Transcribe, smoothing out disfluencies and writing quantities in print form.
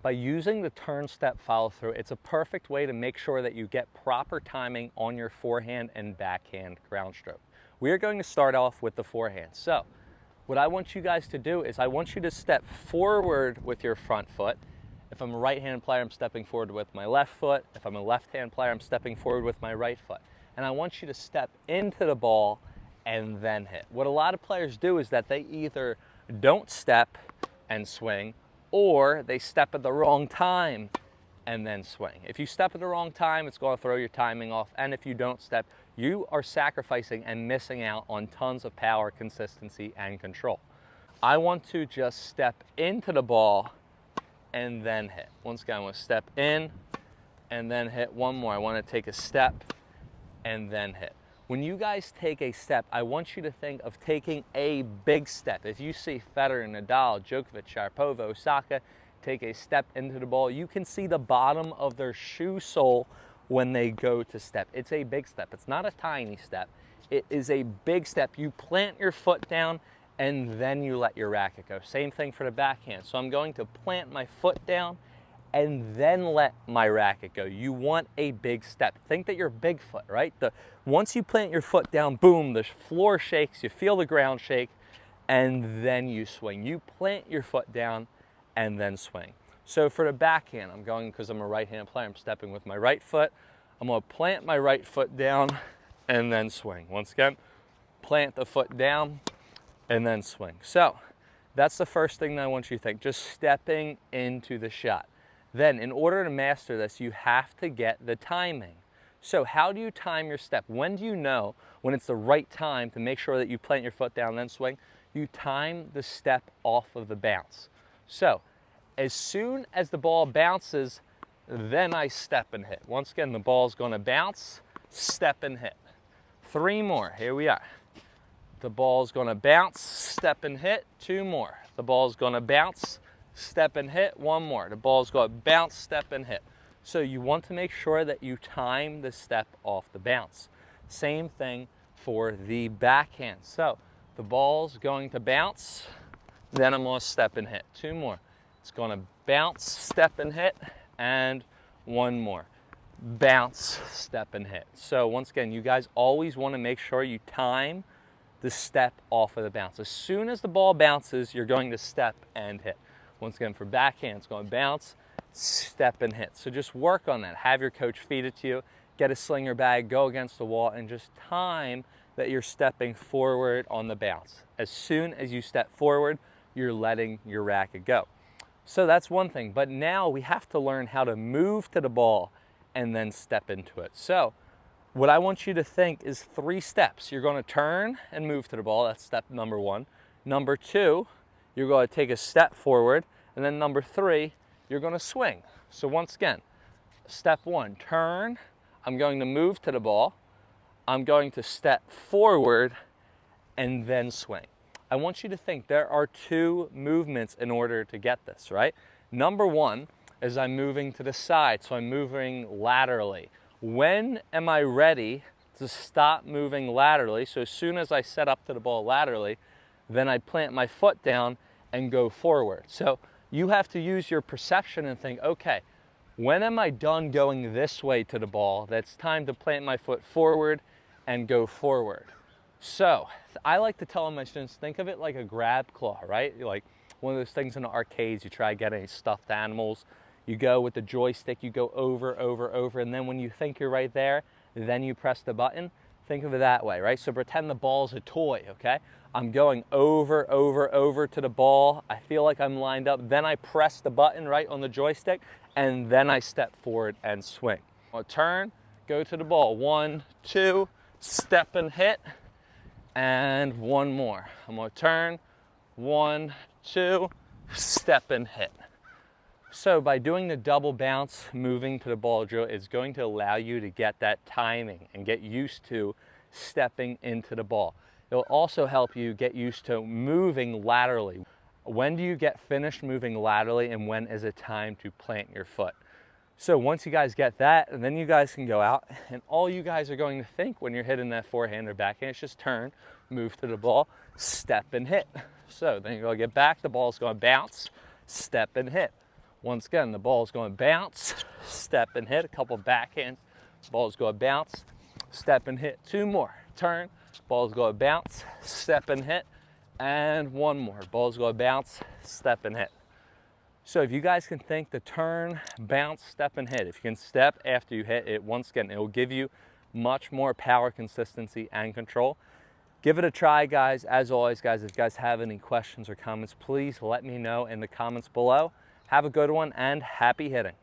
By using the turn step follow through, it's a perfect way to make sure that you get proper timing on your forehand and backhand ground stroke. We are going to start off with the forehand. So what I want you guys to do is I want you to step forward with your front foot. If I'm a right-hand player, I'm stepping forward with my left foot. If I'm a left-hand player, I'm stepping forward with my right foot. And I want you to step into the ball and then hit. What a lot of players do is that they either don't step and swing, or they step at the wrong time and then swing. If you step at the wrong time, it's going to throw your timing off. And if you don't step, you are sacrificing and missing out on tons of power, consistency, and control. I want to just step into the ball and then hit. Once again, I want to step in and then hit. One more. I want to take a step and then hit. When you guys take a step, I want you to think of taking a big step. If you see Federer, Nadal, Djokovic, Sharapova, Osaka take a step into the ball, you can see the bottom of their shoe sole when they go to step. It's a big step. It's not a tiny step. It is a big step. You plant your foot down and then you let your racket go. Same thing for the backhand. So I'm going to plant my foot down and then let my racket go. You want a big step. Think that you're Bigfoot, right? Once you plant your foot down, boom, the floor shakes, you feel the ground shake, and then you swing. You plant your foot down and then swing. So for the backhand, I'm going, because I'm a right-hand player, I'm stepping with my right foot. I'm going to plant my right foot down and then swing. Once again, plant the foot down and then swing. So that's the first thing that I want you to think, just stepping into the shot. Then, in order to master this, you have to get the timing. So how do you time your step? When do you know when it's the right time to make sure that you plant your foot down and then swing? You time the step off of the bounce. So as soon as the ball bounces, then I step and hit. Once again, the ball's going to bounce, step and hit. 3 more. Here we are. The ball's going to bounce, step and hit. 2 more. The ball's going to bounce, step and hit. 1 more. The ball's going to bounce, step and hit. So you want to make sure that you time the step off the bounce. Same thing for the backhand. So the ball's going to bounce, then I'm going to step and hit. 2 more. It's going to bounce, step and hit, and 1 more. Bounce, step and hit. So once again, you guys always want to make sure you time the step off of the bounce. As soon as the ball bounces, you're going to step and hit. Once again, for backhand, it's going to bounce, step and hit. So just work on that. Have your coach feed it to you. Get a slinger bag, go against the wall, and just time that you're stepping forward on the bounce. As soon as you step forward, you're letting your racket go. So that's one thing. But now we have to learn how to move to the ball and then step into it. So what I want you to think is 3 steps. You're going to turn and move to the ball. That's step number 1. Number 2, you're going to take a step forward. And then number 3, you're going to swing. So once again, step 1, turn. I'm going to move to the ball. I'm going to step forward and then swing. I want you to think there are 2 movements in order to get this, right? Number 1 is I'm moving to the side, so I'm moving laterally. When am I ready to stop moving laterally? So as soon as I set up to the ball laterally, then I plant my foot down and go forward. So you have to use your perception and think, okay, when am I done going this way to the ball? That's time to plant my foot forward and go forward. So I like to tell my students, think of it like a grab claw, right? Like one of those things in the arcades, you try getting stuffed animals. You go with the joystick, you go over, over, over, and then when you think you're right there, then you press the button. Think of it that way, right? So pretend the ball's a toy, okay? I'm going over, over, over to the ball. I feel like I'm lined up. Then I press the button right on the joystick, and then I step forward and swing. I'll turn, go to the ball. 1, 2, step and hit, and 1 more. I'm going to turn, 1, 2, step and hit. So by doing the double bounce, moving to the ball drill, it's going to allow you to get that timing and get used to stepping into the ball. It'll also help you get used to moving laterally. When do you get finished moving laterally and when is it time to plant your foot? So once you guys get that, then you guys can go out and all you guys are going to think when you're hitting that forehand or backhand is just turn, move to the ball, step and hit. So then you're going to get back, the ball's going to bounce, step and hit. Once again, the ball's going to bounce, step and hit, a couple backhands. Ball's going to bounce, step and hit. 2 more, turn, ball's going to bounce, step and hit, and 1 more. Ball's going to bounce, step and hit. So if you guys can think the turn, bounce, step and hit, if you can step after you hit it, once again, it will give you much more power, consistency, and control. Give it a try, guys. As always, guys, if you guys have any questions or comments, please let me know in the comments below. Have a good one and happy hitting.